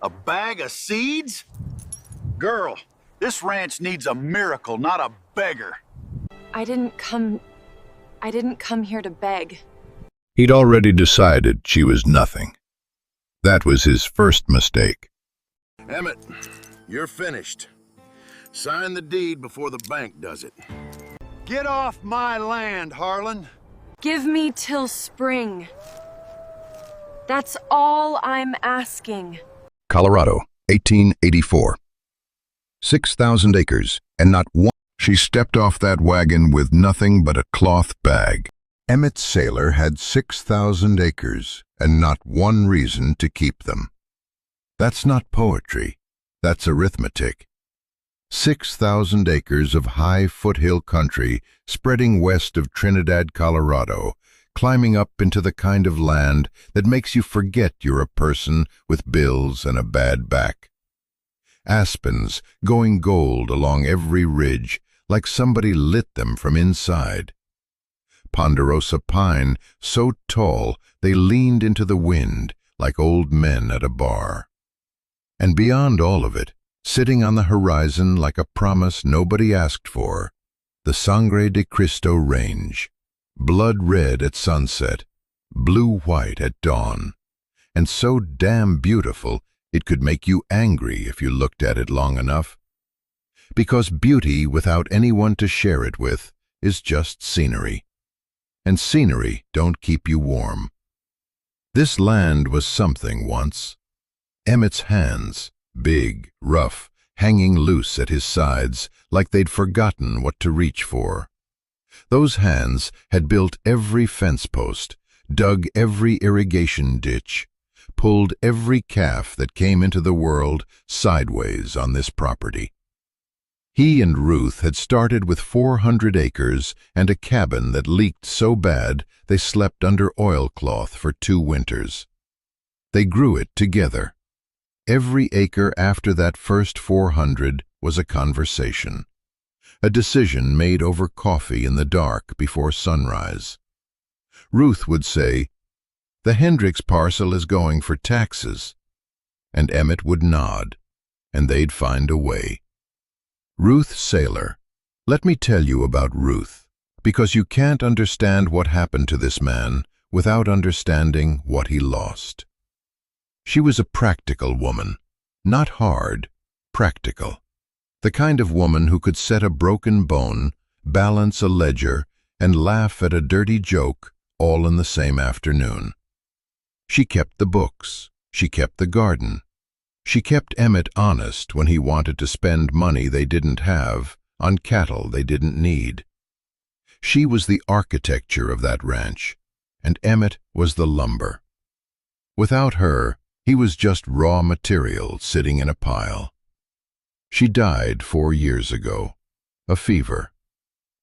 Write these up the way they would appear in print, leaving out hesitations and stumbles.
A bag of seeds? Girl, this ranch needs a miracle, not a beggar. I didn't come here to beg. He'd already decided she was nothing. That was his first mistake. Emmett, you're finished. Sign the deed before the bank does it. Get off my land, Harlan. Give me till spring. That's all I'm asking. Colorado, 1884. 6,000 acres, and not one. She stepped off that wagon with nothing but a cloth bag. Emmett Saylor had 6,000 acres, and not one reason to keep them. That's not poetry, that's arithmetic. 6,000 acres of high foothill country spreading west of Trinidad, Colorado, climbing up into the kind of land that makes you forget you're a person with bills and a bad back. Aspens going gold along every ridge, like somebody lit them from inside. Ponderosa pine so tall they leaned into the wind like old men at a bar. And beyond all of it, sitting on the horizon like a promise nobody asked for, the Sangre de Cristo Range, blood red at sunset, blue-white at dawn, and so damn beautiful it could make you angry if you looked at it long enough. Because beauty without anyone to share it with is just scenery, and scenery don't keep you warm. This land was something once. Emmett's hands, big, rough, hanging loose at his sides like they'd forgotten what to reach for. Those hands had built every fence post, dug every irrigation ditch, pulled every calf that came into the world sideways on this property. He and Ruth had started with 400 acres and a cabin that leaked so bad they slept under oilcloth for 2 winters. They grew it together. Every acre after that first 400 was a conversation, a decision made over coffee in the dark before sunrise. Ruth would say, "The Hendricks parcel is going for taxes," and Emmett would nod, and they'd find a way. Ruth Saylor. Let me tell you about Ruth, because you can't understand what happened to this man without understanding what he lost. She was a practical woman, not hard, practical. The kind of woman who could set a broken bone, balance a ledger, and laugh at a dirty joke all in the same afternoon. She kept the books, she kept the garden. She kept Emmett honest when he wanted to spend money they didn't have on cattle they didn't need. She was the architecture of that ranch, and Emmett was the lumber. Without her, he was just raw material sitting in a pile. She died 4 years ago. A fever.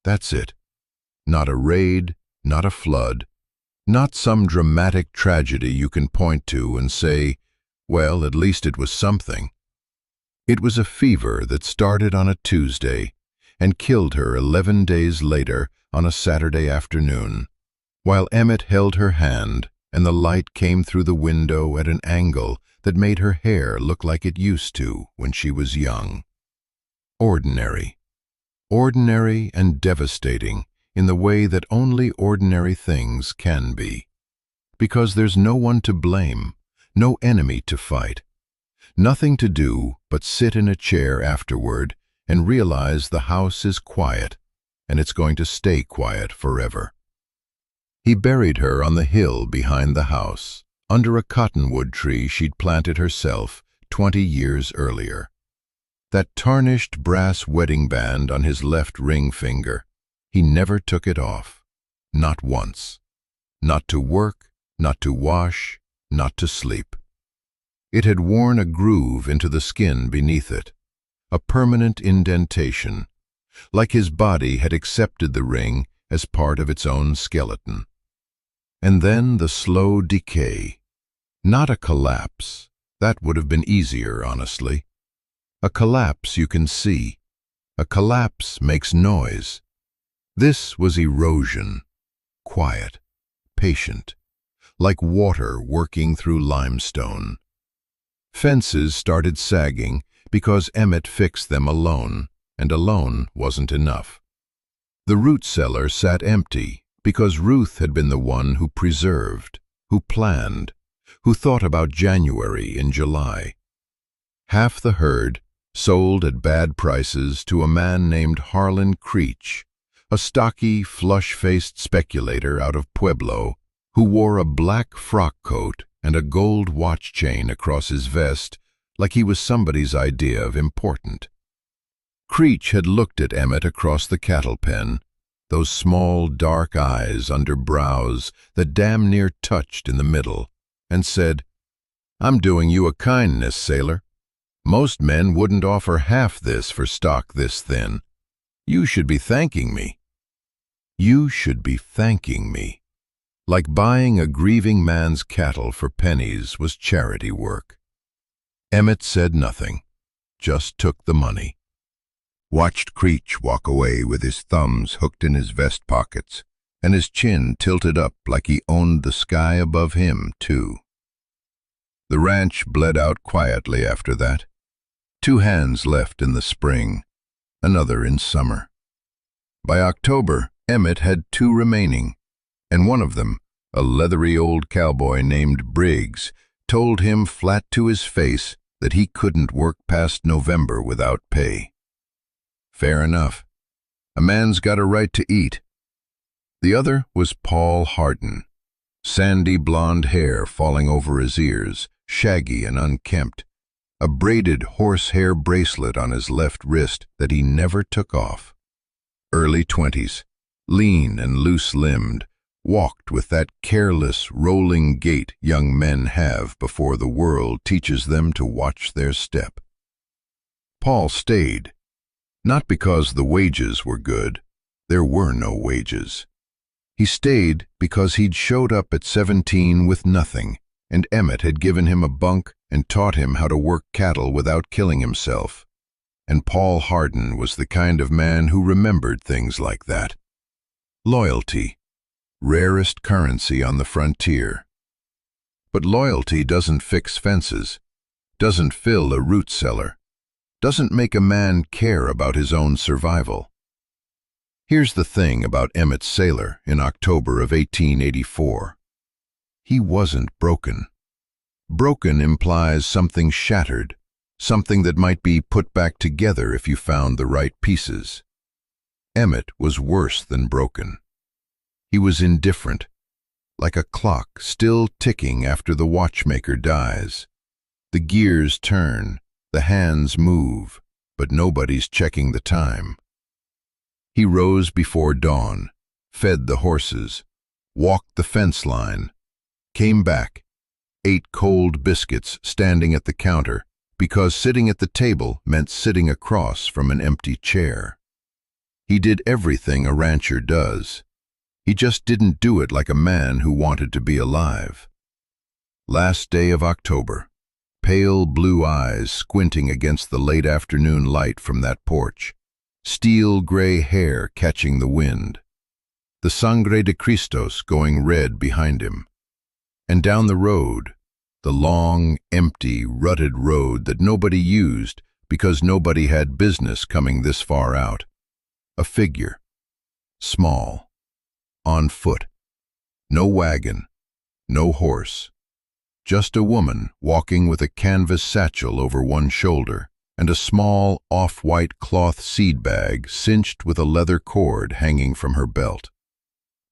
That's it. Not a raid, not a flood, not some dramatic tragedy you can point to and say, well, at least it was something. It was a fever that started on a Tuesday and killed her 11 days later on a Saturday afternoon, while Emmett held her hand and the light came through the window at an angle that made her hair look like it used to when she was young. Ordinary. Ordinary and devastating in the way that only ordinary things can be. Because there's no one to blame, no enemy to fight, nothing to do but sit in a chair afterward and realize the house is quiet and it's going to stay quiet forever. He buried her on the hill behind the house, under a cottonwood tree she'd planted herself 20 years earlier. That tarnished brass wedding band on his left ring finger, he never took it off, not once. Not to work, not to wash, not to sleep. It had worn a groove into the skin beneath it, a permanent indentation, like his body had accepted the ring as part of its own skeleton. And then the slow decay. Not a collapse. That would have been easier, honestly. A collapse you can see. A collapse makes noise. This was erosion, quiet, patient, like water working through limestone. Fences started sagging because Emmett fixed them alone, and alone wasn't enough. The root cellar sat empty because Ruth had been the one who preserved, who planned, who thought about January and July. Half the herd sold at bad prices to a man named Harlan Creech, a stocky, flush-faced speculator out of Pueblo who wore a black frock coat and a gold watch chain across his vest like he was somebody's idea of important. Creech had looked at Emmett across the cattle pen, those small, dark eyes under brows that damn near touched in the middle, and said, "I'm doing you a kindness, sailor. Most men wouldn't offer half this for stock this thin. You should be thanking me. You should be thanking me." Like buying a grieving man's cattle for pennies was charity work. Emmett said nothing, just took the money. Watched Creech walk away with his thumbs hooked in his vest pockets and his chin tilted up like he owned the sky above him, too. The ranch bled out quietly after that. 2 hands left in the spring, another in summer. By October, Emmett had 2 remaining, and one of them, a leathery old cowboy named Briggs, told him flat to his face that he couldn't work past November without pay. Fair enough. A man's got a right to eat. The other was Paul Hardin, sandy blonde hair falling over his ears, shaggy and unkempt, a braided horsehair bracelet on his left wrist that he never took off. Early 20s, lean and loose-limbed, walked with that careless, rolling gait young men have before the world teaches them to watch their step. Paul stayed, not because the wages were good. There were no wages. He stayed because he'd showed up at 17 with nothing, and Emmett had given him a bunk and taught him how to work cattle without killing himself. And Paul Hardin was the kind of man who remembered things like that. Loyalty, rarest currency on the frontier. But loyalty doesn't fix fences, doesn't fill a root cellar, doesn't make a man care about his own survival. Here's the thing about Emmett Sailor in October of 1884. He wasn't broken. Broken implies something shattered, something that might be put back together if you found the right pieces. Emmett was worse than broken. He was indifferent, like a clock still ticking after the watchmaker dies. The gears turn, the hands move, but nobody's checking the time. He rose before dawn, fed the horses, walked the fence line, came back, ate cold biscuits standing at the counter because sitting at the table meant sitting across from an empty chair. He did everything a rancher does. He just didn't do it like a man who wanted to be alive. Last day of October, pale blue eyes squinting against the late afternoon light from that porch, steel gray hair catching the wind, the Sangre de Cristos going red behind him. And down the road, the long, empty, rutted road that nobody used because nobody had business coming this far out. A figure, small, on foot, no wagon, no horse, just a woman walking with a canvas satchel over one shoulder and a small off-white cloth seed bag cinched with a leather cord hanging from her belt.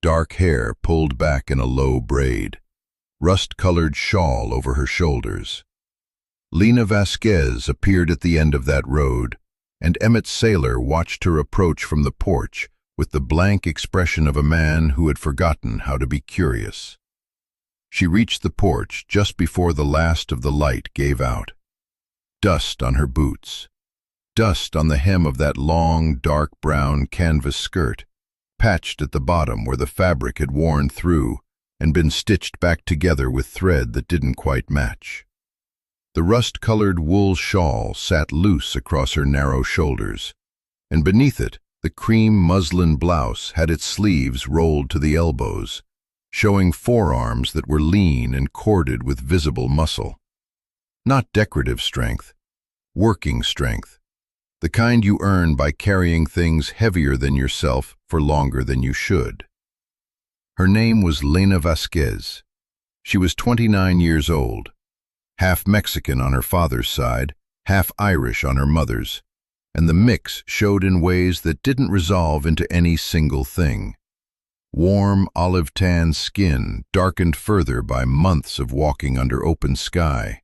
Dark hair pulled back in a low braid, rust-colored shawl over her shoulders. Lena Vasquez appeared at the end of that road, and Emmett Sailor watched her approach from the porch with the blank expression of a man who had forgotten how to be curious. She reached the porch just before the last of the light gave out. Dust on her boots, dust on the hem of that long, dark brown canvas skirt, patched at the bottom where the fabric had worn through and been stitched back together with thread that didn't quite match. The rust-colored wool shawl sat loose across her narrow shoulders, and beneath it, the cream muslin blouse had its sleeves rolled to the elbows, showing forearms that were lean and corded with visible muscle. Not decorative strength, working strength. The kind you earn by carrying things heavier than yourself for longer than you should. Her name was Lena Vasquez. She was 29 years old, half Mexican on her father's side, half Irish on her mother's, and the mix showed in ways that didn't resolve into any single thing. Warm, olive-tan skin darkened further by months of walking under open sky.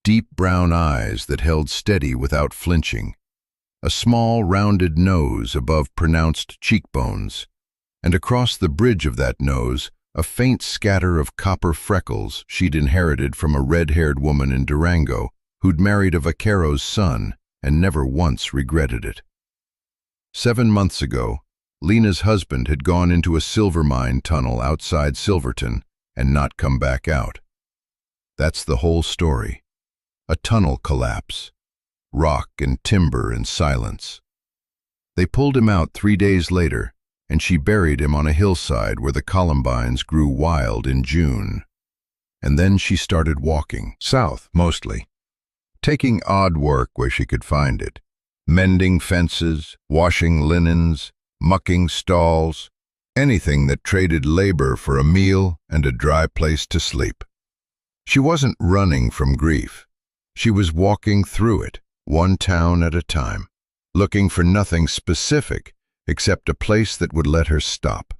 Deep brown eyes that held steady without flinching. A small, rounded nose above pronounced cheekbones, and across the bridge of that nose, a faint scatter of copper freckles she'd inherited from a red-haired woman in Durango who'd married a vaquero's son and never once regretted it. 7 months ago, Lena's husband had gone into a silver mine tunnel outside Silverton and not come back out. That's the whole story. A tunnel collapse. Rock and timber and silence. They pulled him out 3 days later, and she buried him on a hillside where the columbines grew wild in June. And then she started walking, south mostly, taking odd work where she could find it, mending fences, washing linens, mucking stalls, anything that traded labor for a meal and a dry place to sleep. She wasn't running from grief. She was walking through it, one town at a time, looking for nothing specific except a place that would let her stop.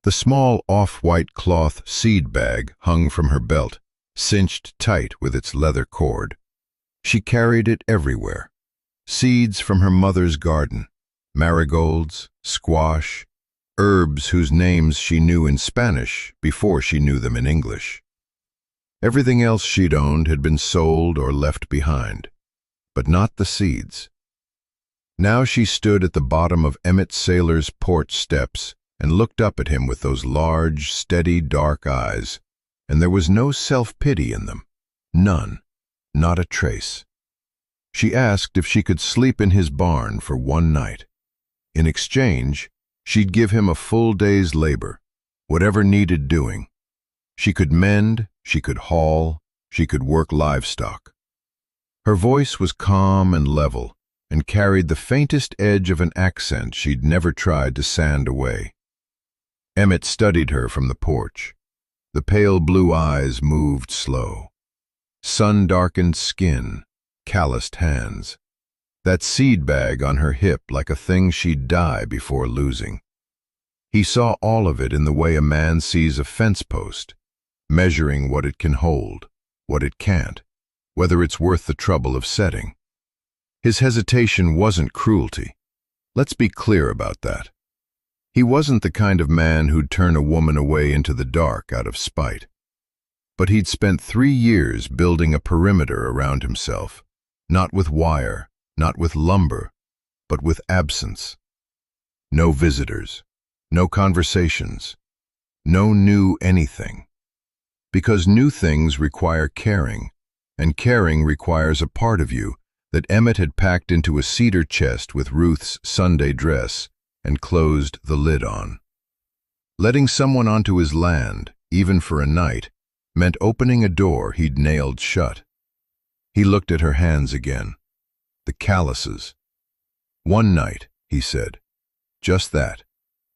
The small off-white cloth seed bag hung from her belt, cinched tight with its leather cord. She carried it everywhere. Seeds from her mother's garden, marigolds, squash, herbs whose names she knew in Spanish before she knew them in English. Everything else she'd owned had been sold or left behind, but not the seeds. Now she stood at the bottom of Emmett Saylor's porch steps and looked up at him with those large, steady, dark eyes, and there was no self-pity in them. None. Not a trace. She asked if she could sleep in his barn for one night. In exchange, she'd give him a full day's labor, whatever needed doing. She could mend, she could haul, she could work livestock. Her voice was calm and level, and carried the faintest edge of an accent she'd never tried to sand away. Emmett studied her from the porch. The pale blue eyes moved slow. Sun-darkened skin, calloused hands. That seed bag on her hip like a thing she'd die before losing. He saw all of it in the way a man sees a fence post, measuring what it can hold, what it can't, whether it's worth the trouble of setting. His hesitation wasn't cruelty. Let's be clear about that. He wasn't the kind of man who'd turn a woman away into the dark out of spite. But he'd spent 3 years building a perimeter around himself, not with wire, not with lumber, but with absence. No visitors, no conversations, no new anything. Because new things require caring, and caring requires a part of you that Emmett had packed into a cedar chest with Ruth's Sunday dress and closed the lid on. Letting someone onto his land, even for a night, meant opening a door he'd nailed shut. He looked at her hands again. The calluses. One night, he said. Just that.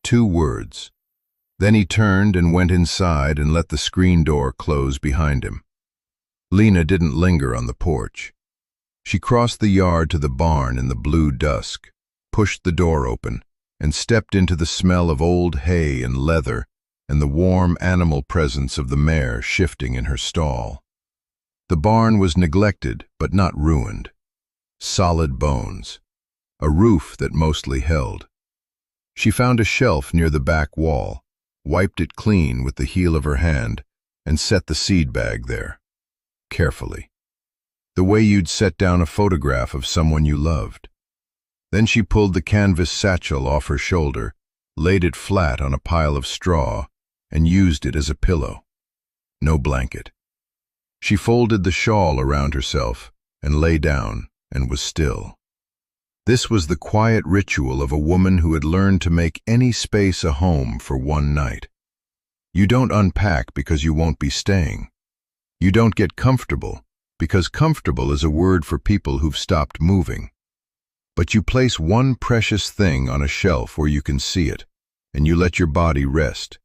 2 words. Then he turned and went inside and let the screen door close behind him. Lena didn't linger on the porch. She crossed the yard to the barn in the blue dusk, pushed the door open, and stepped into the smell of old hay and leather and the warm animal presence of the mare shifting in her stall. The barn was neglected but not ruined. Solid bones. A roof that mostly held. She found a shelf near the back wall, wiped it clean with the heel of her hand, and set the seed bag there. Carefully. The way you'd set down a photograph of someone you loved. Then she pulled the canvas satchel off her shoulder, laid it flat on a pile of straw, and used it as a pillow. No blanket. She folded the shawl around herself and lay down and was still. This was the quiet ritual of a woman who had learned to make any space a home for one night. You don't unpack because you won't be staying. You don't get comfortable because comfortable is a word for people who've stopped moving. But you place one precious thing on a shelf where you can see it, and you let your body rest,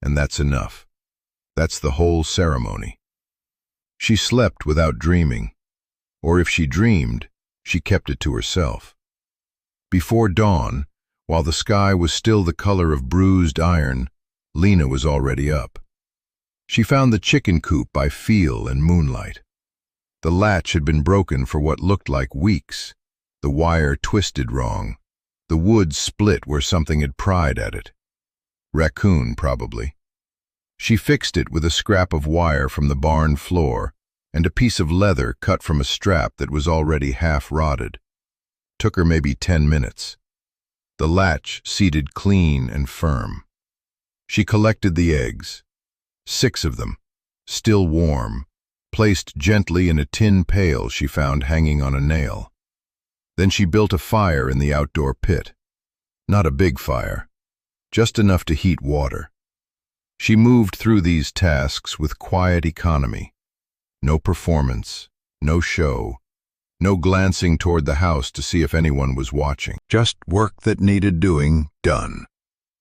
and that's enough. That's the whole ceremony. She slept without dreaming, or if she dreamed, she kept it to herself. Before dawn, while the sky was still the color of bruised iron, Lena was already up. She found the chicken coop by feel and moonlight. The latch had been broken for what looked like weeks, the wire twisted wrong, the wood split where something had pried at it. Raccoon, probably. She fixed it with a scrap of wire from the barn floor and a piece of leather cut from a strap that was already half rotted. Took her maybe 10 minutes. The latch seated clean and firm. She collected the eggs, 6 of them, still warm, placed gently in a tin pail she found hanging on a nail. Then she built a fire in the outdoor pit. Not a big fire, just enough to heat water. She moved through these tasks with quiet economy. No performance, no show, no glancing toward the house to see if anyone was watching. Just work that needed doing, done.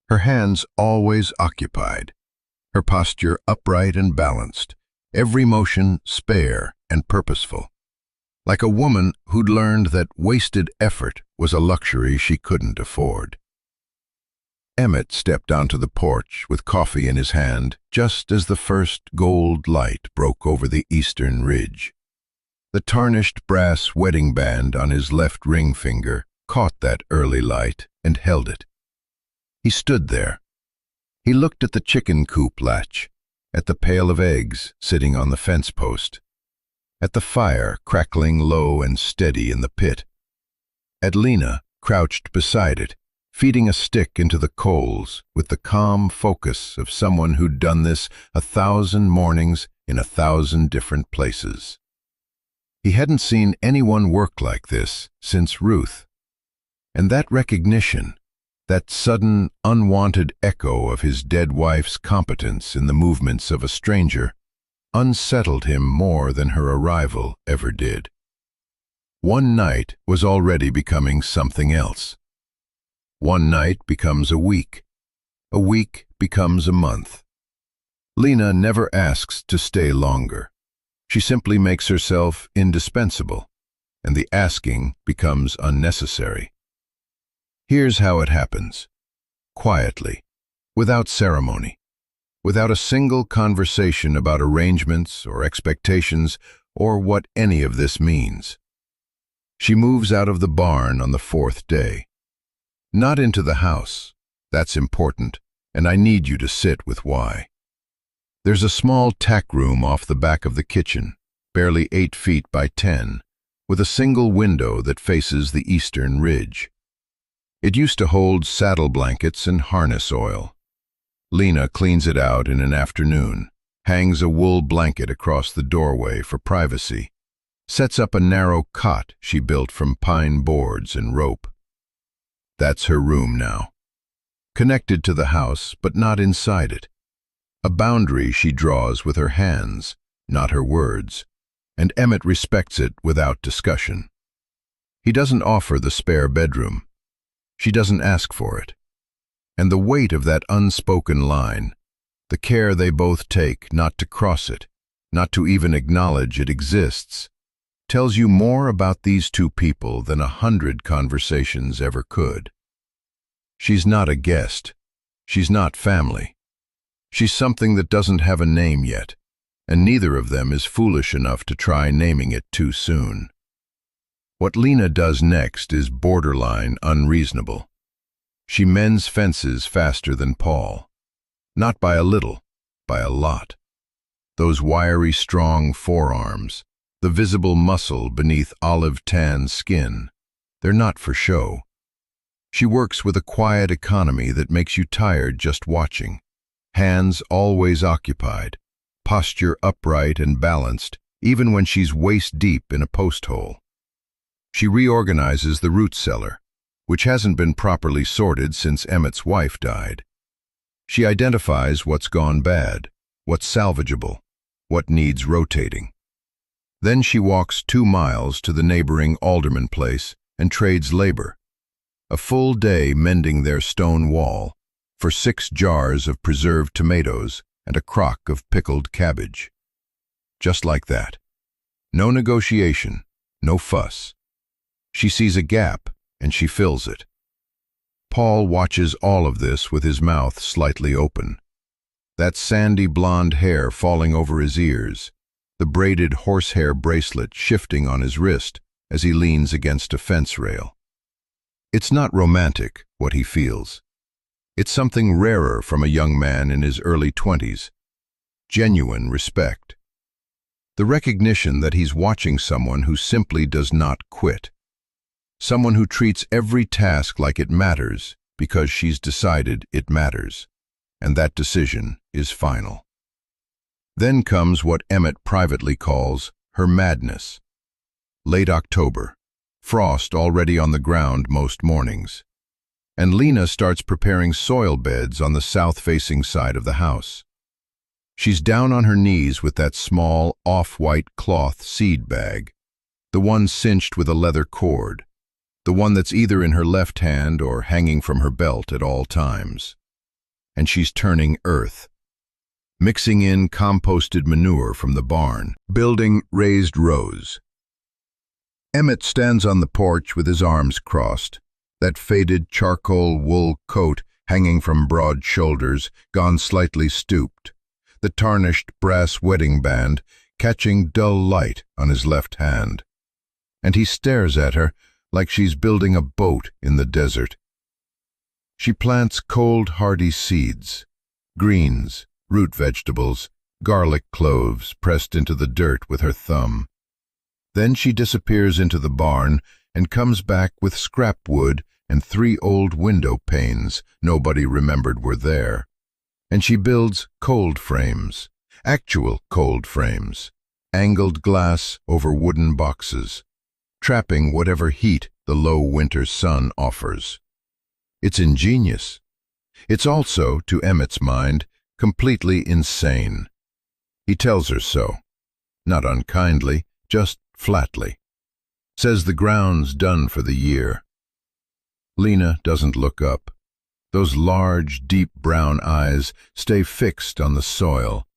Her hands always occupied. Her posture upright and balanced. Every motion spare and purposeful. Like a woman who'd learned that wasted effort was a luxury she couldn't afford. Emmett stepped onto the porch with coffee in his hand just as the first gold light broke over the eastern ridge. The tarnished brass wedding band on his left ring finger caught that early light and held it. He stood there. He looked at the chicken coop latch, at the pail of eggs sitting on the fence post, at the fire crackling low and steady in the pit, at Lena crouched beside it, feeding a stick into the coals with the calm focus of someone who'd done this 1,000 mornings in 1,000 different places. He hadn't seen anyone work like this since Ruth. And that recognition, that sudden, unwanted echo of his dead wife's competence in the movements of a stranger, unsettled him more than her arrival ever did. One night was already becoming something else. One night becomes a week becomes a month. Lena never asks to stay longer. She simply makes herself indispensable, and the asking becomes unnecessary. Here's how it happens. Quietly, without ceremony, without a single conversation about arrangements or expectations or what any of this means. She moves out of the barn on the 4th day. Not into the house. That's important, and I need you to sit with why. There's a small tack room off the back of the kitchen, barely 8 feet by 10, with a single window that faces the eastern ridge. It used to hold saddle blankets and harness oil. Lena cleans it out in an afternoon, hangs a wool blanket across the doorway for privacy, sets up a narrow cot she built from pine boards and rope. That's her room now. Connected to the house, but not inside it. A boundary she draws with her hands, not her words, and Emmett respects it without discussion. He doesn't offer the spare bedroom. She doesn't ask for it. And the weight of that unspoken line, the care they both take not to cross it, not to even acknowledge it exists, tells you more about these two people than 100 conversations ever could. She's not a guest. She's not family. She's something that doesn't have a name yet, and neither of them is foolish enough to try naming it too soon. What Lena does next is borderline unreasonable. She mends fences faster than Paul. Not by a little, by a lot. Those wiry, strong forearms, the visible muscle beneath olive-tan skin, they're not for show. She works with a quiet economy that makes you tired just watching. Hands always occupied, posture upright and balanced, even when she's waist-deep in a post hole. She reorganizes the root cellar, which hasn't been properly sorted since Emmett's wife died. She identifies what's gone bad, what's salvageable, what needs rotating. Then she walks 2 miles to the neighboring alderman place and trades labor. A full day mending their stone wall for 6 jars of preserved tomatoes and a crock of pickled cabbage. Just like that. No negotiation, no fuss. She sees a gap and she fills it. Paul watches all of this with his mouth slightly open. That sandy blonde hair falling over his ears, the braided horsehair bracelet shifting on his wrist as he leans against a fence rail. It's not romantic, what he feels. It's something rarer from a young man in his early 20s. Genuine respect. The recognition that he's watching someone who simply does not quit. Someone who treats every task like it matters because she's decided it matters, and that decision is final. Then comes what Emmett privately calls her madness. Late October, frost already on the ground most mornings, and Lena starts preparing soil beds on the south-facing side of the house. She's down on her knees with that small, off-white cloth seed bag, the one cinched with a leather cord, the one that's either in her left hand or hanging from her belt at all times. And she's turning earth, mixing in composted manure from the barn, building raised rows. Emmett stands on the porch with his arms crossed, that faded charcoal wool coat hanging from broad shoulders, gone slightly stooped, the tarnished brass wedding band catching dull light on his left hand. And he stares at her like she's building a boat in the desert. She plants cold, hardy seeds, greens, root vegetables, garlic cloves pressed into the dirt with her thumb. Then she disappears into the barn and comes back with scrap wood and 3 old window panes nobody remembered were there. And she builds cold frames, actual cold frames, angled glass over wooden boxes, trapping whatever heat the low winter sun offers. It's ingenious. It's also, to Emmett's mind, completely insane. He tells her so, not unkindly, just flatly. Says the ground's done for the year. Lena doesn't look up. Those large, deep brown eyes stay fixed on the soil,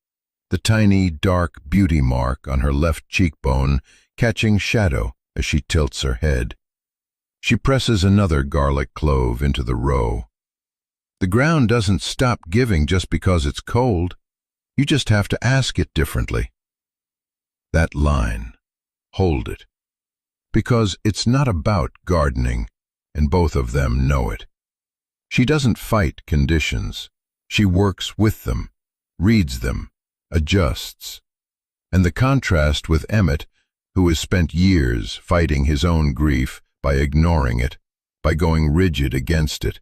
the tiny, dark beauty mark on her left cheekbone catching shadow as she tilts her head. She presses another garlic clove into the row. The ground doesn't stop giving just because it's cold. You just have to ask it differently. That line, hold it. Because it's not about gardening, and both of them know it. She doesn't fight conditions. She works with them, reads them, adjusts. And the contrast with Emmett, who has spent years fighting his own grief by ignoring it, by going rigid against it,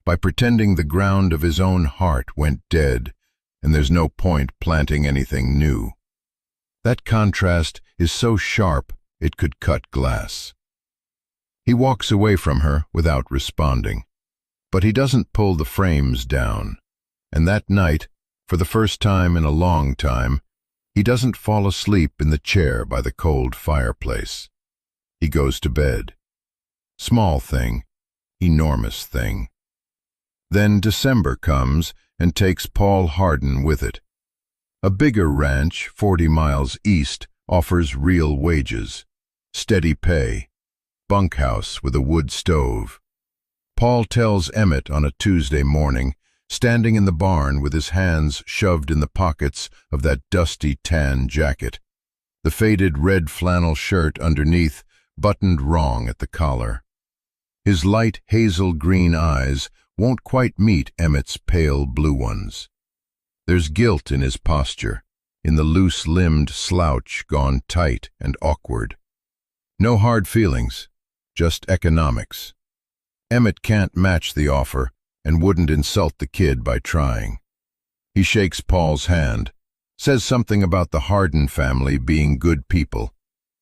by pretending the ground of his own heart went dead and there's no point planting anything new. That contrast is so sharp it could cut glass. He walks away from her without responding, but he doesn't pull the frames down, and that night, for the first time in a long time, he doesn't fall asleep in the chair by the cold fireplace. He goes to bed. Small thing, enormous thing. Then December comes and takes Paul Hardin with it. A bigger ranch 40 miles east offers real wages, steady pay, bunkhouse with a wood stove. Paul tells Emmett on a Tuesday morning, standing in the barn with his hands shoved in the pockets of that dusty tan jacket, the faded red flannel shirt underneath buttoned wrong at the collar. His light hazel-green eyes won't quite meet Emmett's pale blue ones. There's guilt in his posture, in the loose-limbed slouch gone tight and awkward. No hard feelings, just economics. Emmett can't match the offer and wouldn't insult the kid by trying. He shakes Paul's hand, says something about the Hardin family being good people,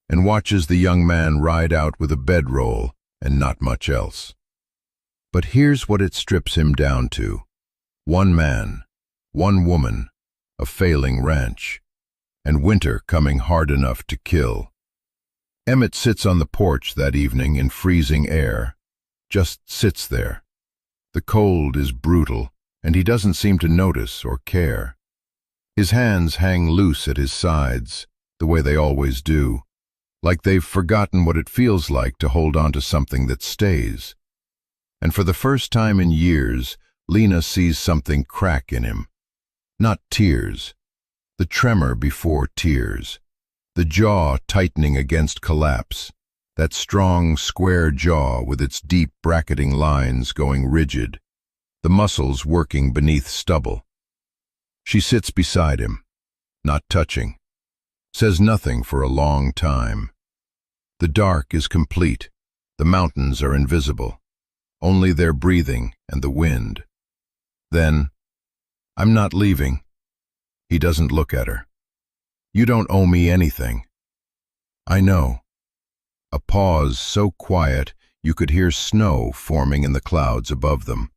and watches the young man ride out with a bedroll and not much else. But here's what it strips him down to. One man, one woman, a failing ranch, and winter coming hard enough to kill. Emmett sits on the porch that evening in freezing air, just sits there. The cold is brutal, and he doesn't seem to notice or care. His hands hang loose at his sides, the way they always do, like they've forgotten what it feels like to hold on to something that stays. And for the first time in years, Lena sees something crack in him. Not tears, the tremor before tears, the jaw tightening against collapse, that strong, square jaw with its deep bracketing lines going rigid, the muscles working beneath stubble. She sits beside him, not touching, says nothing for a long time. The dark is complete, the mountains are invisible, only their breathing and the wind. Then, "I'm not leaving." He doesn't look at her. "You don't owe me anything." "I know." A pause so quiet you could hear snow forming in the clouds above them.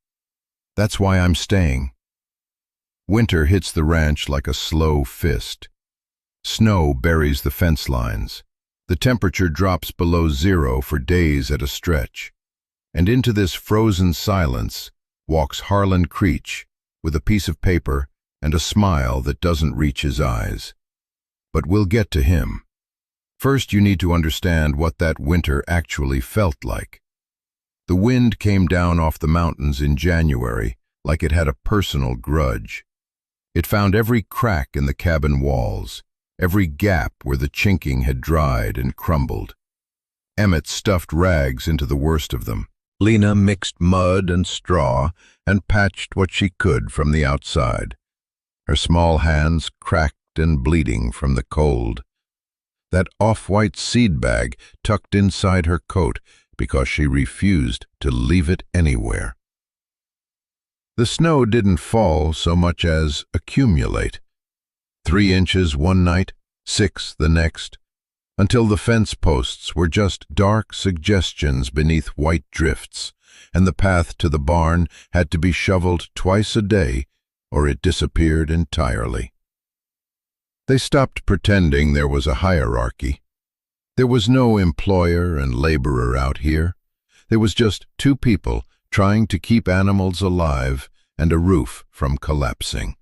"That's why I'm staying." Winter hits the ranch like a slow fist. Snow buries the fence lines. The temperature drops below zero for days at a stretch. And into this frozen silence walks Harlan Creech with a piece of paper and a smile that doesn't reach his eyes. But we'll get to him. First, you need to understand what that winter actually felt like. The wind came down off the mountains in January like it had a personal grudge. It found every crack in the cabin walls, every gap where the chinking had dried and crumbled. Emmett stuffed rags into the worst of them. Lena mixed mud and straw and patched what she could from the outside. Her small hands cracked and bleeding from the cold. That off-white seed bag tucked inside her coat because she refused to leave it anywhere. The snow didn't fall so much as accumulate. 3 inches one night, 6 the next, until the fence posts were just dark suggestions beneath white drifts, and the path to the barn had to be shoveled twice a day or it disappeared entirely. They stopped pretending there was a hierarchy. There was no employer and laborer out here. There was just 2 people trying to keep animals alive and a roof from collapsing.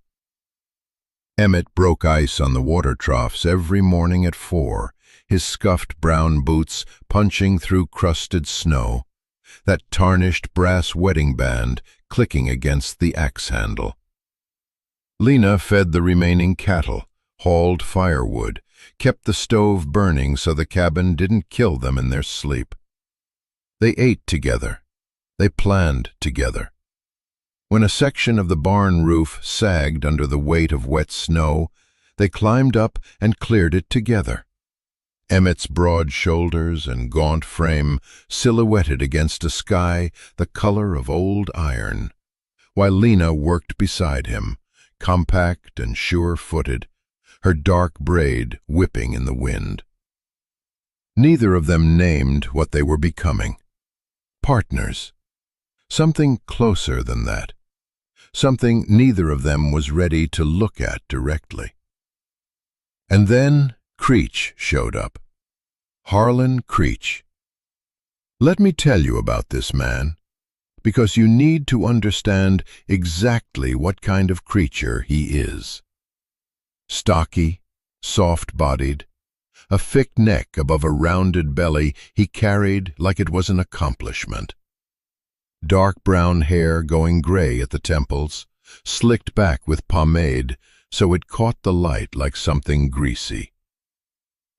Emmett broke ice on the water troughs every morning at 4, his scuffed brown boots punching through crusted snow, that tarnished brass wedding band clicking against the axe handle. Lena fed the remaining cattle, hauled firewood, kept the stove burning so the cabin didn't kill them in their sleep. They ate together. They planned together. When a section of the barn roof sagged under the weight of wet snow, they climbed up and cleared it together. Emmett's broad shoulders and gaunt frame silhouetted against a sky the color of old iron, while Lena worked beside him, compact and sure-footed, her dark braid whipping in the wind. Neither of them named what they were becoming. Partners. Something closer than that. Something neither of them was ready to look at directly. And then Creech showed up. Harlan Creech. Let me tell you about this man, because you need to understand exactly what kind of creature he is. Stocky, soft-bodied, a thick neck above a rounded belly he carried like it was an accomplishment. Dark brown hair going gray at the temples, slicked back with pomade so it caught the light like something greasy.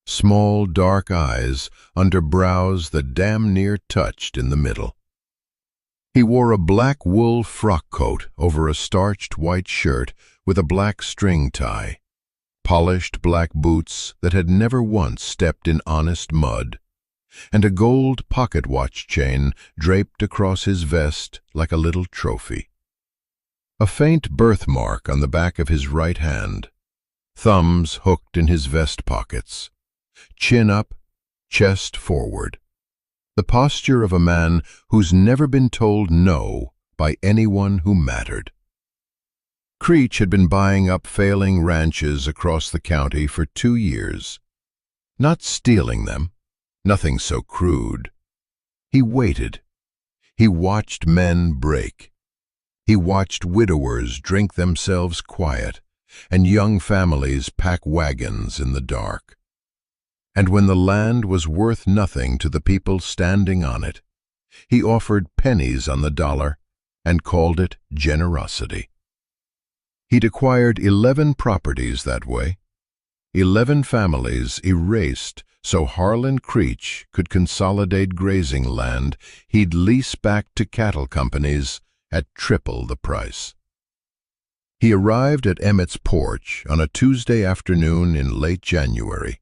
Small dark eyes under brows that damn near touched in the middle. He wore a black wool frock coat over a starched white shirt with a black string tie, polished black boots that had never once stepped in honest mud, and a gold pocket watch chain draped across his vest like a little trophy. A faint birthmark on the back of his right hand, thumbs hooked in his vest pockets, chin up, chest forward. The posture of a man who's never been told no by anyone who mattered. Creech had been buying up failing ranches across the county for 2 years. Not stealing them, nothing so crude. He waited. He watched men break. He watched widowers drink themselves quiet and young families pack wagons in the dark. And when the land was worth nothing to the people standing on it, he offered pennies on the dollar and called it generosity. He'd acquired 11 properties that way, 11 families erased so Harlan Creech could consolidate grazing land he'd lease back to cattle companies at triple the price. He arrived at Emmett's porch on a Tuesday afternoon in late January,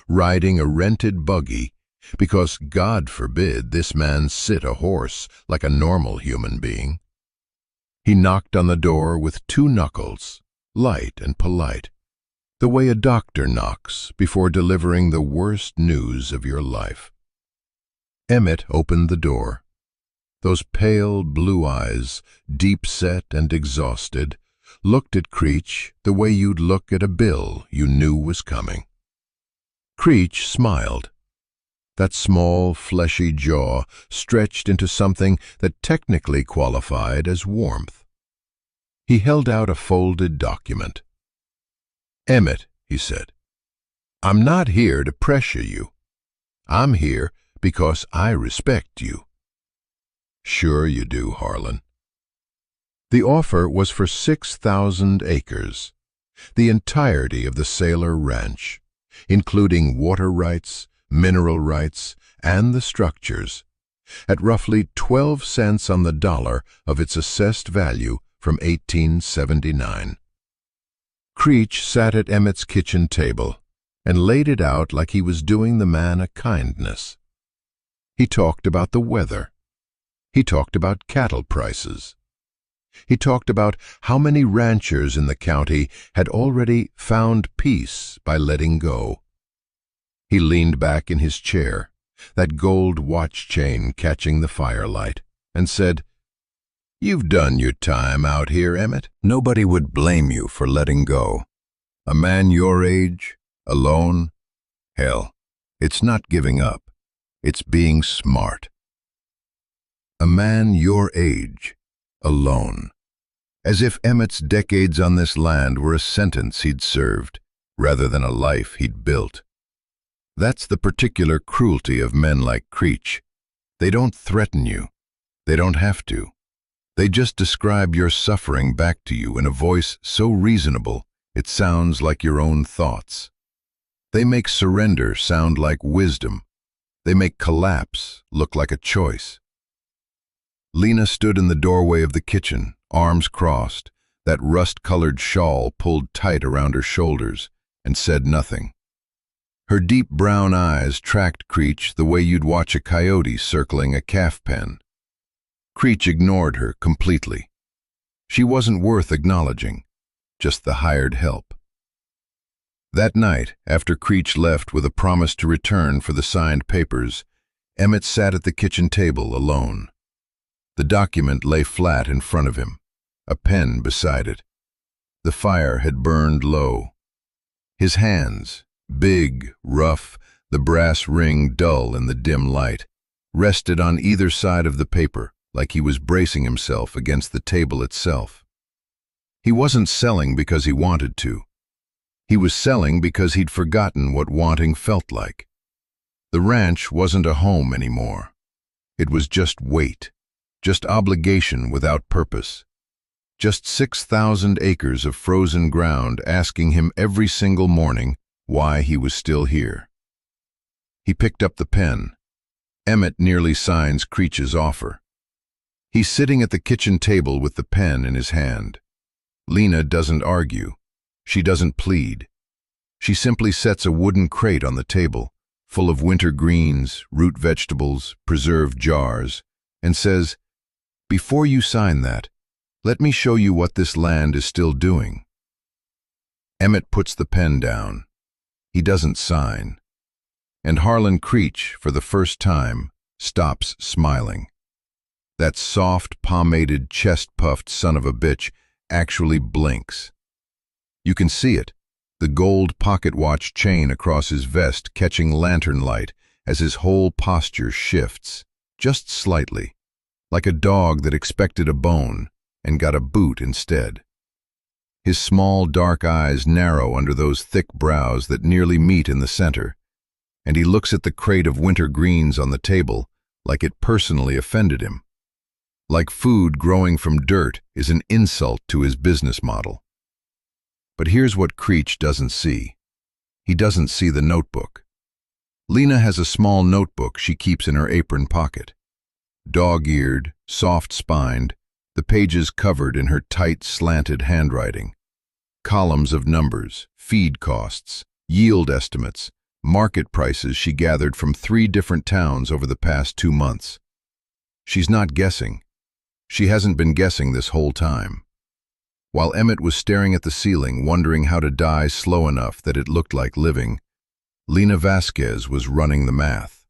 riding a rented buggy because, God forbid, this man sit a horse like a normal human being. He knocked on the door with 2 knuckles, light and polite, the way a doctor knocks before delivering the worst news of your life. Emmett opened the door. Those pale blue eyes, deep-set and exhausted, looked at Creech the way you'd look at a bill you knew was coming. Creech smiled. That small, fleshy jaw stretched into something that technically qualified as warmth. He held out a folded document. "Emmett," he said, "I'm not here to pressure you. I'm here because I respect you." "Sure you do, Harlan." The offer was for 6,000 acres, the entirety of the Sailor Ranch, including water rights, mineral rights, and the structures, at roughly 12 cents on the dollar of its assessed value from 1879. Creech sat at Emmett's kitchen table and laid it out like he was doing the man a kindness. He talked about the weather. He talked about cattle prices. He talked about how many ranchers in the county had already found peace by letting go. He leaned back in his chair, that gold watch chain catching the firelight, and said, "You've done your time out here, Emmett. Nobody would blame you for letting go. A man your age, alone, hell, it's not giving up. It's being smart. A man your age, alone." As if Emmett's decades on this land were a sentence he'd served, rather than a life he'd built. That's the particular cruelty of men like Creech. They don't threaten you. They don't have to. They just describe your suffering back to you in a voice so reasonable it sounds like your own thoughts. They make surrender sound like wisdom. They make collapse look like a choice. Lena stood in the doorway of the kitchen, arms crossed, that rust-colored shawl pulled tight around her shoulders, and said nothing. Her deep brown eyes tracked Creech the way you'd watch a coyote circling a calf pen. Creech ignored her completely. She wasn't worth acknowledging, just the hired help. That night, after Creech left with a promise to return for the signed papers, Emmett sat at the kitchen table alone. The document lay flat in front of him, a pen beside it. The fire had burned low. His hands, big, rough, the brass ring dull in the dim light, rested on either side of the paper like he was bracing himself against the table itself. He wasn't selling because he wanted to. He was selling because he'd forgotten what wanting felt like. The ranch wasn't a home anymore. It was just weight, just obligation without purpose. Just 6,000 acres of frozen ground asking him every single morning why he was still here. He picked up the pen. Emmett nearly signs Creech's offer. He's sitting at the kitchen table with the pen in his hand. Lena doesn't argue. She doesn't plead. She simply sets a wooden crate on the table, full of winter greens, root vegetables, preserved jars, and says, "Before you sign that, let me show you what this land is still doing." Emmett puts the pen down. He doesn't sign. And Harlan Creech, for the first time, stops smiling. That soft, pomaded, chest-puffed son of a bitch actually blinks. You can see it, the gold pocket watch chain across his vest catching lantern light as his whole posture shifts, just slightly, like a dog that expected a bone and got a boot instead. His small, dark eyes narrow under those thick brows that nearly meet in the center, and he looks at the crate of winter greens on the table like it personally offended him. Like food growing from dirt is an insult to his business model. But here's what Creech doesn't see. He doesn't see the notebook. Lena has a small notebook she keeps in her apron pocket. Dog-eared, soft-spined, the pages covered in her tight, slanted handwriting. Columns of numbers, feed costs, yield estimates, market prices she gathered from 3 different towns over the past 2 months. She's not guessing. She hasn't been guessing this whole time. While Emmett was staring at the ceiling, wondering how to die slow enough that it looked like living, Lena Vasquez was running the math.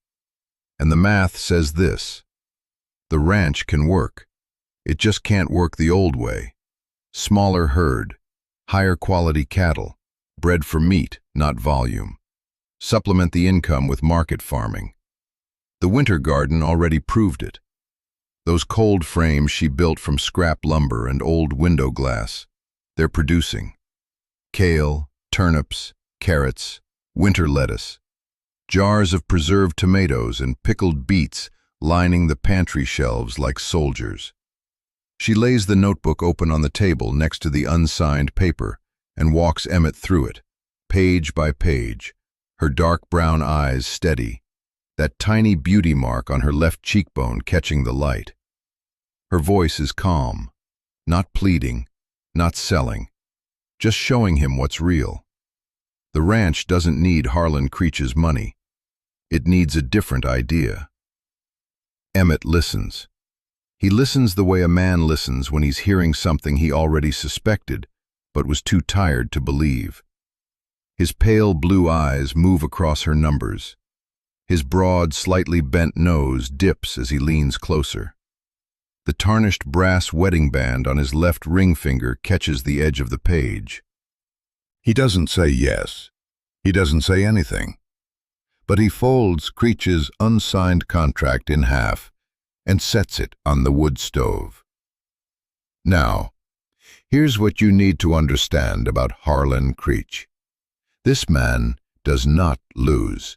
And the math says this: the ranch can work. It just can't work the old way. Smaller herd, higher quality cattle, bred for meat, not volume. Supplement the income with market farming. The winter garden already proved it. Those cold frames she built from scrap lumber and old window glass, they're producing. Kale, turnips, carrots, winter lettuce. Jars of preserved tomatoes and pickled beets lining the pantry shelves like soldiers. She lays the notebook open on the table next to the unsigned paper and walks Emmett through it, page by page, her dark brown eyes steady, that tiny beauty mark on her left cheekbone catching the light. Her voice is calm, not pleading, not selling, just showing him what's real. The ranch doesn't need Harlan Creech's money. It needs a different idea. Emmett listens. He listens the way a man listens when he's hearing something he already suspected, but was too tired to believe. His pale blue eyes move across her numbers. His broad, slightly bent nose dips as he leans closer. The tarnished brass wedding band on his left ring finger catches the edge of the page. He doesn't say yes. He doesn't say anything. But he folds Creech's unsigned contract in half and sets it on the wood stove. Now, here's what you need to understand about Harlan Creech. This man does not lose.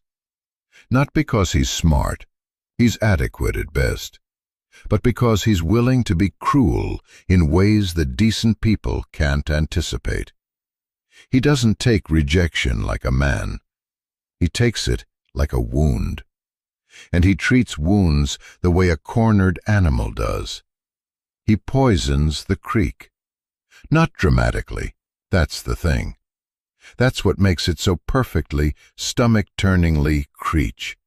Not because he's smart, he's adequate at best, but because he's willing to be cruel in ways that decent people can't anticipate. He doesn't take rejection like a man. He takes it like a wound. And he treats wounds the way a cornered animal does. He poisons the creek. Not dramatically, that's the thing. That's what makes it so perfectly, stomach-turningly Creech.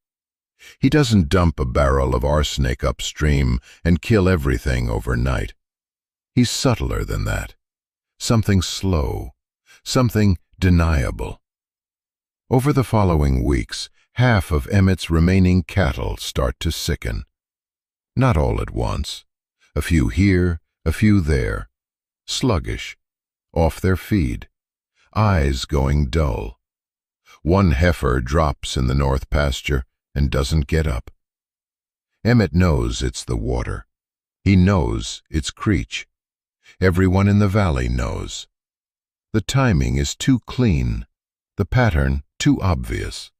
He doesn't dump a barrel of arsenic upstream and kill everything overnight. He's subtler than that. Something slow, something deniable. Over the following weeks, half of Emmett's remaining cattle start to sicken. Not all at once. A few here, a few there. Sluggish, off their feed, eyes going dull. One heifer drops in the north pasture and doesn't get up. Emmett knows it's the water. He knows it's Creech. Everyone in the valley knows. The timing is too clean, the pattern too obvious.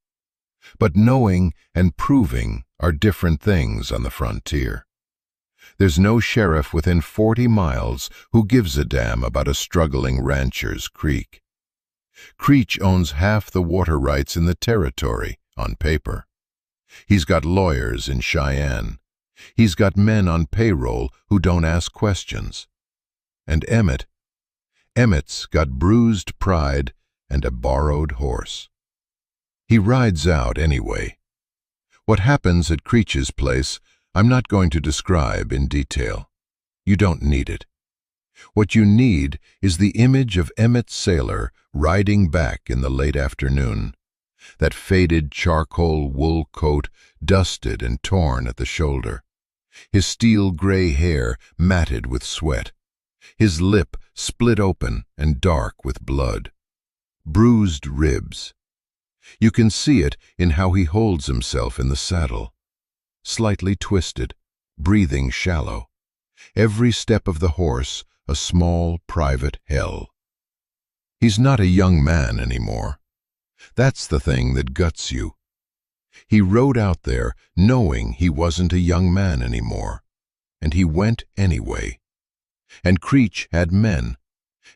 But knowing and proving are different things on the frontier. There's no sheriff within 40 miles who gives a damn about a struggling rancher's creek. Creech owns half the water rights in the territory, on paper. He's got lawyers in Cheyenne. He's got men on payroll who don't ask questions. And Emmett's got bruised pride and a borrowed horse. He rides out anyway. What happens at Creech's place, I'm not going to describe in detail. You don't need it. What you need is the image of Emmett Saylor riding back in the late afternoon. That faded charcoal wool coat dusted and torn at the shoulder. His steel gray hair matted with sweat. His lip split open and dark with blood. Bruised ribs. You can see it in how he holds himself in the saddle. Slightly twisted, breathing shallow. Every step of the horse a small private hell. He's not a young man anymore. That's the thing that guts you. He rode out there knowing he wasn't a young man anymore. And he went anyway. And Creech had men.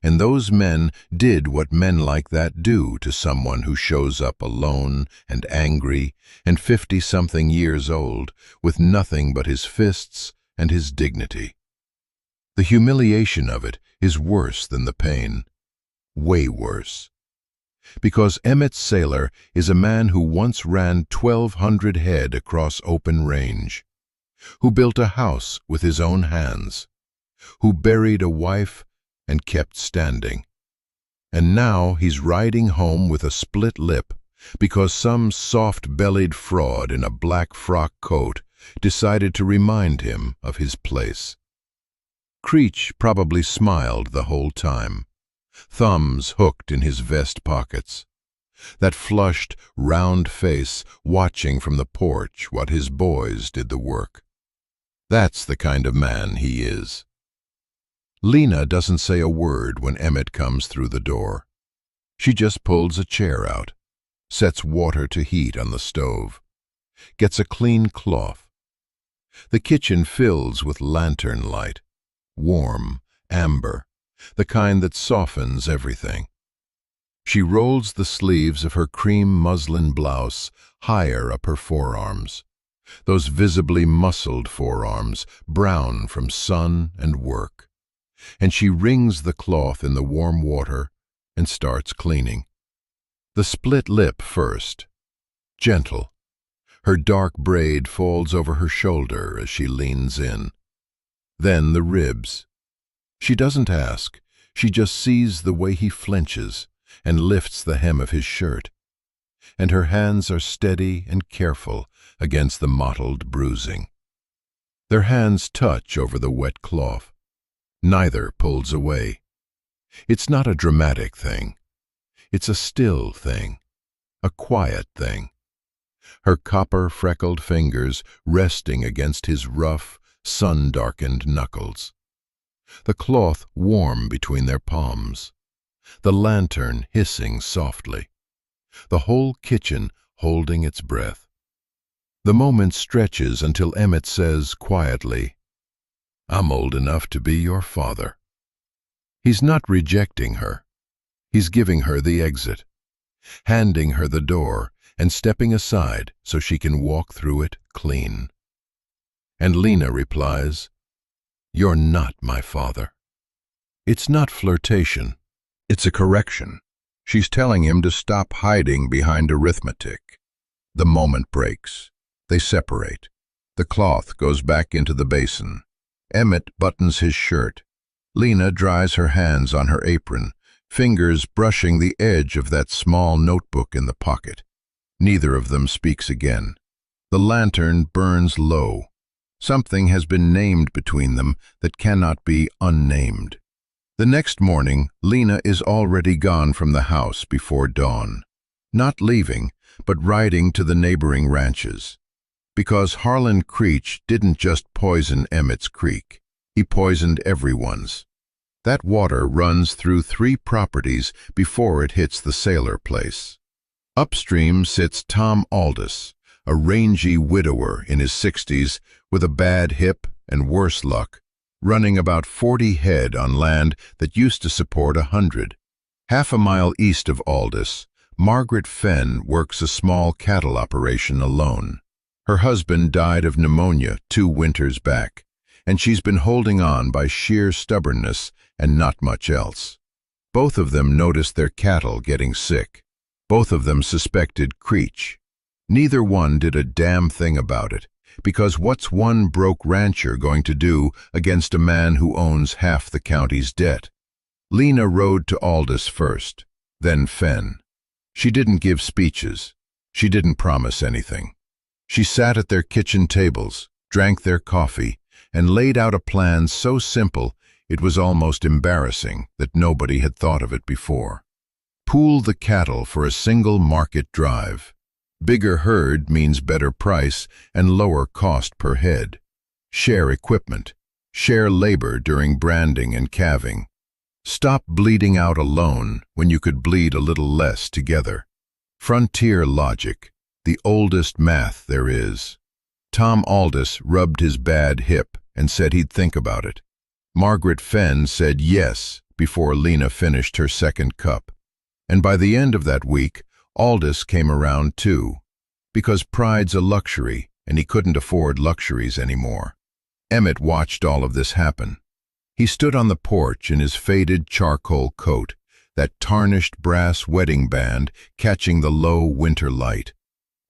And those men did what men like that do to someone who shows up alone and angry and 50-something years old with nothing but his fists and his dignity. The humiliation of it is worse than the pain. Way worse. Because Emmett Saylor is a man who once ran 1,200 head across open range, who built a house with his own hands, who buried a wife and kept standing. And now he's riding home with a split lip because some soft-bellied fraud in a black frock coat decided to remind him of his place. Creech probably smiled the whole time, thumbs hooked in his vest pockets, that flushed, round face watching from the porch what his boys did the work. That's the kind of man he is. Lena doesn't say a word when Emmett comes through the door. She just pulls a chair out, sets water to heat on the stove, gets a clean cloth. The kitchen fills with lantern light, warm, amber, the kind that softens everything. She rolls the sleeves of her cream muslin blouse higher up her forearms, those visibly muscled forearms, brown from sun and work. And she wrings the cloth in the warm water and starts cleaning. The split lip first, gentle. Her dark braid falls over her shoulder as she leans in. Then the ribs. She doesn't ask, she just sees the way he flinches and lifts the hem of his shirt. And her hands are steady and careful against the mottled bruising. Their hands touch over the wet cloth. Neither pulls away. It's not a dramatic thing. It's a still thing, a quiet thing. Her copper-freckled fingers resting against his rough, sun-darkened knuckles. The cloth warm between their palms. The lantern hissing softly. The whole kitchen holding its breath. The moment stretches until Emmett says quietly, "I'm old enough to be your father." He's not rejecting her. He's giving her the exit, handing her the door and stepping aside so she can walk through it clean. And Lena replies, "You're not my father." It's not flirtation. It's a correction. She's telling him to stop hiding behind arithmetic. The moment breaks. They separate. The cloth goes back into the basin. Emmett buttons his shirt. Lena dries her hands on her apron, fingers brushing the edge of that small notebook in the pocket. Neither of them speaks again. The lantern burns low. Something has been named between them that cannot be unnamed. The next morning, Lena is already gone from the house before dawn. Not leaving, but riding to the neighboring ranches. Because Harlan Creech didn't just poison Emmett's creek. He poisoned everyone's. That water runs through 3 properties before it hits the Saylor place. Upstream sits Tom Aldous, a rangy widower in his 60s with a bad hip and worse luck, running about 40 head on land that used to support 100. Half a mile east of Aldous, Margaret Fenn works a small cattle operation alone. Her husband died of pneumonia 2 winters back, and she's been holding on by sheer stubbornness and not much else. Both of them noticed their cattle getting sick. Both of them suspected Creech. Neither one did a damn thing about it, because what's one broke rancher going to do against a man who owns half the county's debt? Lena rode to Aldous first, then Fenn. She didn't give speeches. She didn't promise anything. She sat at their kitchen tables, drank their coffee, and laid out a plan so simple It was almost embarrassing that nobody had thought of it before. Pool the cattle for a single market drive. Bigger herd means better price and lower cost per head. Share equipment. Share labor during branding and calving. Stop bleeding out alone when you could bleed a little less together. Frontier logic, the oldest math there is. Tom Aldous rubbed his bad hip and said he'd think about it. Margaret Fenn said yes before Lena finished her second cup. And by the end of that week, Aldous came around too, because pride's a luxury and he couldn't afford luxuries anymore. Emmett watched all of this happen. He stood on the porch in his faded charcoal coat, that tarnished brass wedding band catching the low winter light.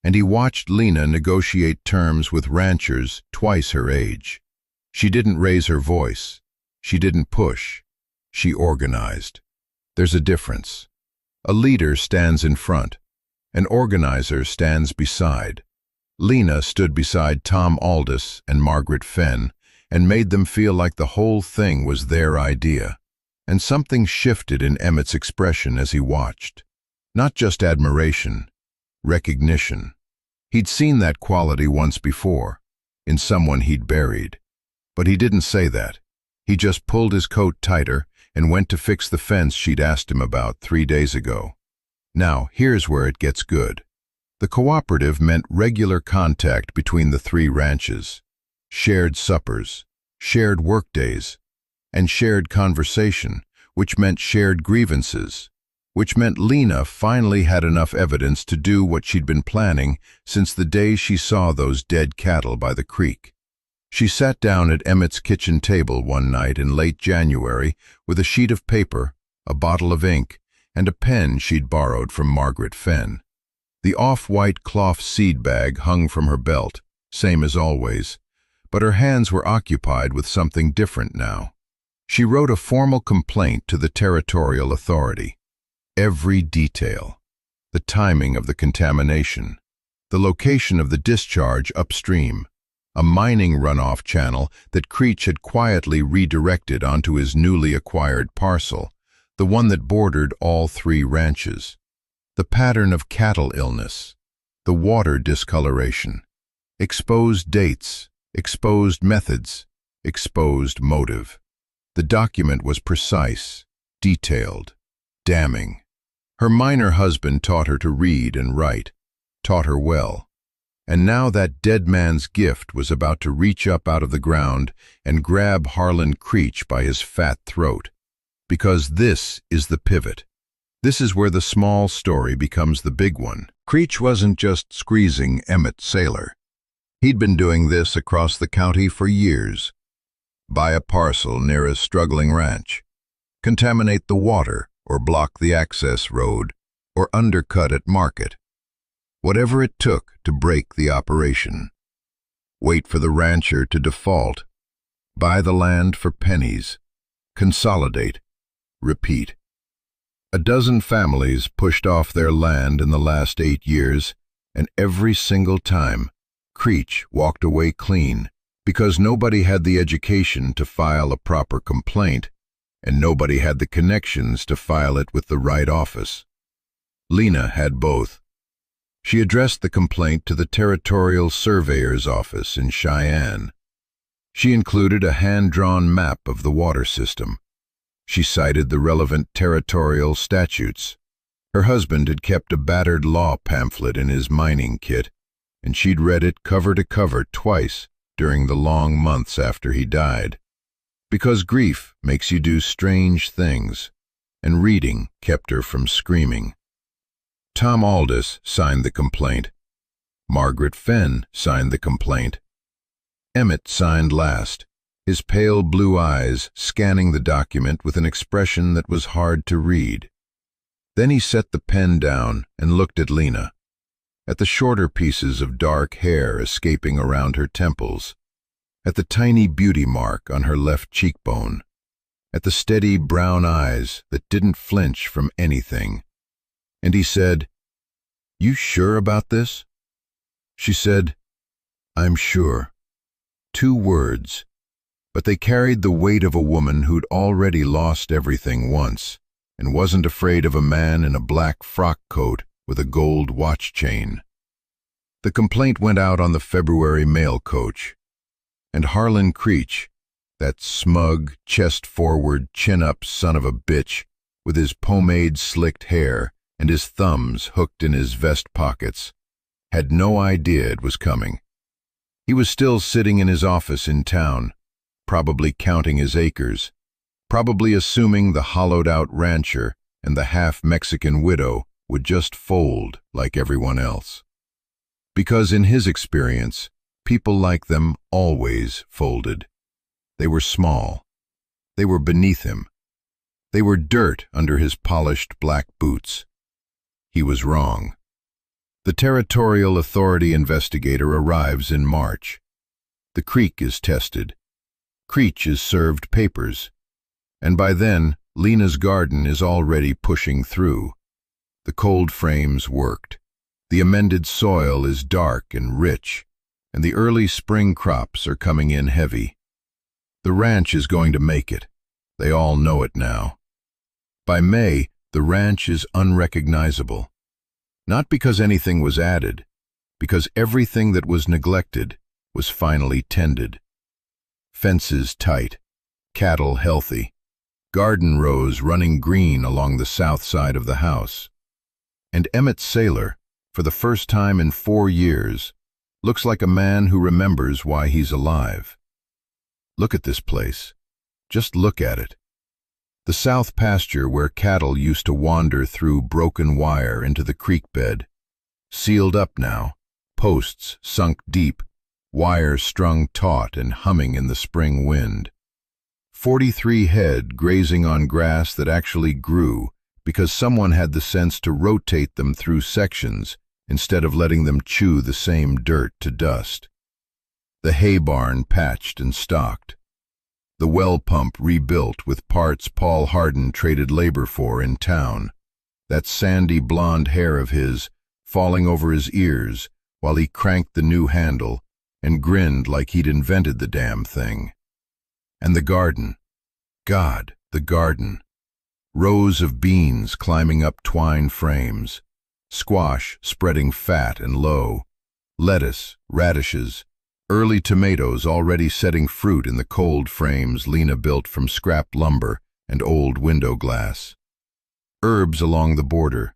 And he watched Lena negotiate terms with ranchers twice her age. She didn't raise her voice. She didn't push. She organized. There's a difference. A leader stands in front. An organizer stands beside. Lena stood beside Tom Aldous and Margaret Fenn and made them feel like the whole thing was their idea. And something shifted in Emmett's expression as he watched. Not just admiration, recognition. He'd seen that quality once before, in someone he'd buried. But he didn't say that. He just pulled his coat tighter and went to fix the fence she'd asked him about 3 days ago. Now, here's where it gets good. The cooperative meant regular contact between the 3 ranches, shared suppers, shared workdays, and shared conversation, which meant shared grievances, which meant Lena finally had enough evidence to do what she'd been planning since the day she saw those dead cattle by the creek. She sat down at Emmett's kitchen table one night in late January with a sheet of paper, a bottle of ink, and a pen she'd borrowed from Margaret Fenn. The off-white cloth seed bag hung from her belt, same as always, but her hands were occupied with something different now. She wrote a formal complaint to the territorial authority. Every detail. The timing of the contamination. The location of the discharge upstream. A mining runoff channel that Creech had quietly redirected onto his newly acquired parcel, the one that bordered all 3 ranches. The pattern of cattle illness. The water discoloration. Exposed dates. Exposed methods. Exposed motive. The document was precise, detailed, damning. Her minor husband taught her to read and write, taught her well. And now that dead man's gift was about to reach up out of the ground and grab Harlan Creech by his fat throat. Because this is the pivot. This is where the small story becomes the big one. Creech wasn't just squeezing Emmett Saylor. He'd been doing this across the county for years. Buy a parcel near a struggling ranch. Contaminate the water or block the access road or undercut at market. Whatever it took to break the operation. Wait for the rancher to default. Buy the land for pennies. Consolidate. Repeat. A dozen families pushed off their land in the last 8 years, and every single time, Creech walked away clean, because nobody had the education to file a proper complaint, and nobody had the connections to file it with the right office. Lena had both. She addressed the complaint to the Territorial Surveyor's Office in Cheyenne. She included a hand-drawn map of the water system. She cited the relevant territorial statutes. Her husband had kept a battered law pamphlet in his mining kit, and she'd read it cover to cover twice during the long months after he died. Because grief makes you do strange things, and reading kept her from screaming. Tom Aldous signed the complaint. Margaret Fenn signed the complaint. Emmett signed last, his pale blue eyes scanning the document with an expression that was hard to read. Then he set the pen down and looked at Lena, at the shorter pieces of dark hair escaping around her temples, at the tiny beauty mark on her left cheekbone, at the steady brown eyes that didn't flinch from anything. And he said, "You sure about this?" She said, "I'm sure." 2 words, but they carried the weight of a woman who'd already lost everything once and wasn't afraid of a man in a black frock coat with a gold watch chain. The complaint went out on the February mail coach, and Harlan Creech, that smug, chest-forward, chin-up son of a bitch with his pomade-slicked hair and his thumbs hooked in his vest pockets, had no idea it was coming. He was still sitting in his office in town, probably counting his acres, probably assuming the hollowed-out rancher and the half-Mexican widow would just fold like everyone else. Because in his experience, people like them always folded. They were small. They were beneath him. They were dirt under his polished black boots. He was wrong. The Territorial Authority investigator arrives in March. The creek is tested. Creech is served papers. And by then, Lena's garden is already pushing through. The cold frames worked. The amended soil is dark and rich, and the early spring crops are coming in heavy. The ranch is going to make it. They all know it now. By May, the ranch is unrecognizable. Not because anything was added, because everything that was neglected was finally tended. Fences tight, cattle healthy, garden rows running green along the south side of the house. And Emmett Saylor, for the first time in 4 years, looks like a man who remembers why he's alive. Look at this place. Just look at it. The south pasture where cattle used to wander through broken wire into the creek bed. Sealed up now, posts sunk deep, wire strung taut and humming in the spring wind. 43 head grazing on grass that actually grew because someone had the sense to rotate them through sections instead of letting them chew the same dirt to dust. The hay barn patched and stocked. The well pump rebuilt with parts Paul Hardin traded labor for in town. That sandy blonde hair of his falling over his ears while he cranked the new handle and grinned like he'd invented the damn thing. And the garden. God, the garden. Rows of beans climbing up twine frames. Squash spreading fat and low. Lettuce, radishes, early tomatoes already setting fruit in the cold frames Lena built from scrap lumber and old window glass. Herbs along the border.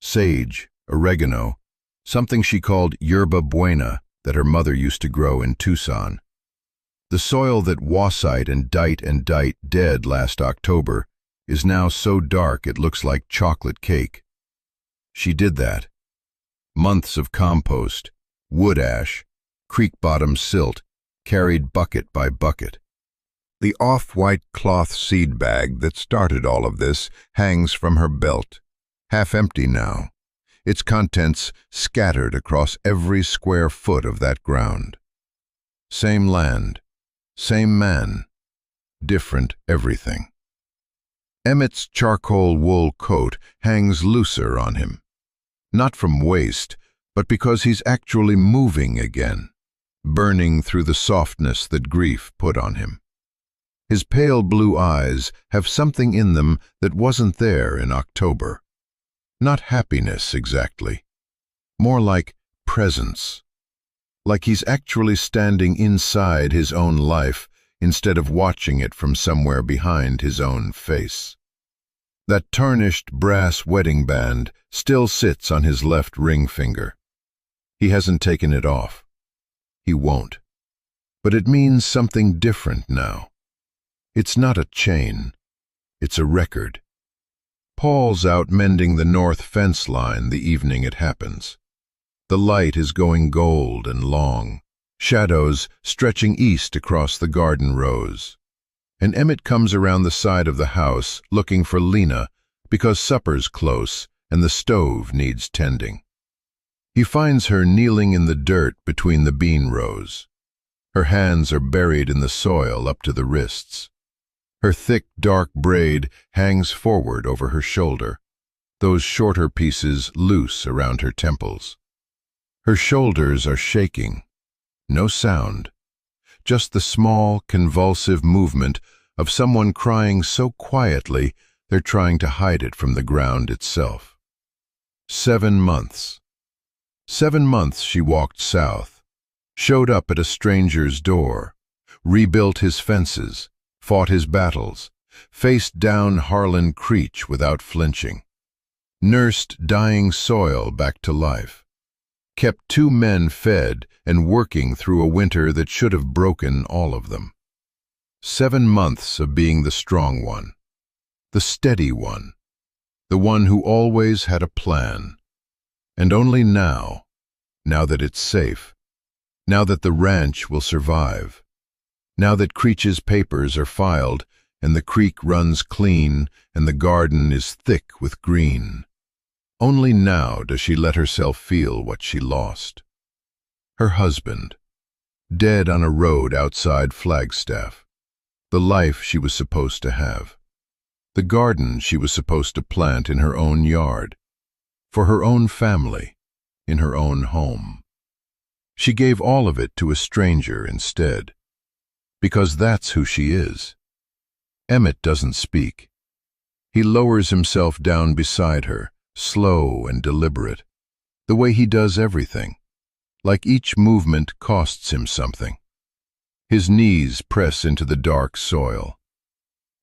Sage, oregano, something she called yerba buena that her mother used to grow in Tucson. The soil that Wasite and Dite dead last October is now so dark it looks like chocolate cake. She did that. Months of compost, wood ash, creek bottom silt, carried bucket by bucket. The off-white cloth seed bag that started all of this hangs from her belt, half empty now, its contents scattered across every square foot of that ground. Same land, same man, different everything. Emmett's charcoal wool coat hangs looser on him, not from waste, but because he's actually moving again, burning through the softness that grief put on him. His pale blue eyes have something in them that wasn't there in October. Not happiness exactly, more like presence. Like he's actually standing inside his own life instead of watching it from somewhere behind his own face. That tarnished brass wedding band still sits on his left ring finger. He hasn't taken it off. He won't. But it means something different now. It's not a chain. It's a record. Paul's out mending the north fence line the evening it happens. The light is going gold and long, shadows stretching east across the garden rows. And Emmett comes around the side of the house looking for Lena because supper's close and the stove needs tending. He finds her kneeling in the dirt between the bean rows. Her hands are buried in the soil up to the wrists. Her thick, dark braid hangs forward over her shoulder, those shorter pieces loose around her temples. Her shoulders are shaking. No sound. just the small, convulsive movement of someone crying so quietly they're trying to hide it from the ground itself. 7 months. 7 months she walked south, showed up at a stranger's door, rebuilt his fences, fought his battles, faced down Harlan Creech without flinching, nursed dying soil back to life, kept 2 men fed and working through a winter that should have broken all of them. 7 months of being the strong one, the steady one, the one who always had a plan. And only now that it's safe, now that the ranch will survive, now that Creech's papers are filed and the creek runs clean and the garden is thick with green, only now does she let herself feel what she lost. Her husband, dead on a road outside Flagstaff, the life she was supposed to have, the garden she was supposed to plant in her own yard, for her own family, in her own home. She gave all of it to a stranger instead, because that's who she is. Emmett doesn't speak. He lowers himself down beside her, slow and deliberate, the way he does everything, like each movement costs him something. His knees press into the dark soil.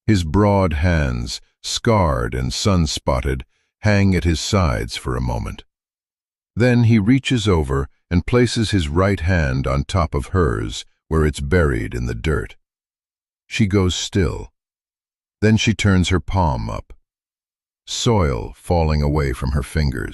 His broad hands, scarred and sun-spotted, hang at his sides for a moment. Then he reaches over and places his right hand on top of hers where it's buried in the dirt. She goes still. Then she turns her palm up, soil falling away from her fingers.